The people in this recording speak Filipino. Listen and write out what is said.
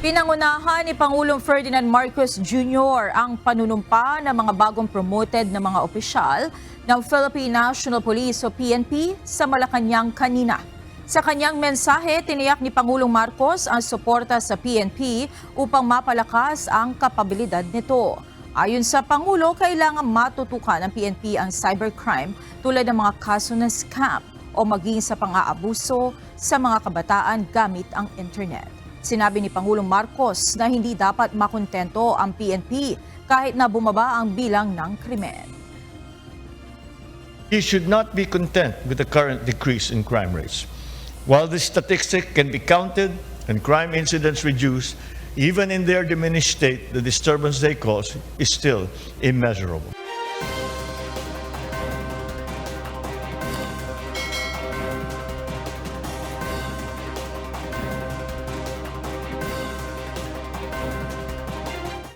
Pinangunahan ni Pangulong Ferdinand Marcos Jr. ang panunumpa ng mga bagong promoted na mga opisyal ng Philippine National Police o PNP sa Malacanang kanina. Sa kanyang mensahe, tiniyak ni Pangulong Marcos ang suporta sa PNP upang mapalakas ang kapabilidad nito. Ayon sa Pangulo, kailangan matutukan ng PNP ang cybercrime tulad ng mga kaso ng scam o maging sa pang-aabuso sa mga kabataan gamit ang internet. Sinabi ni Pangulong Marcos na hindi dapat makontento ang PNP kahit na bumaba ang bilang ng krimen. He should not be content with the current decrease in crime rates. While this statistic can be counted and crime incidents reduced, even in their diminished state, the disturbance they cause is still immeasurable.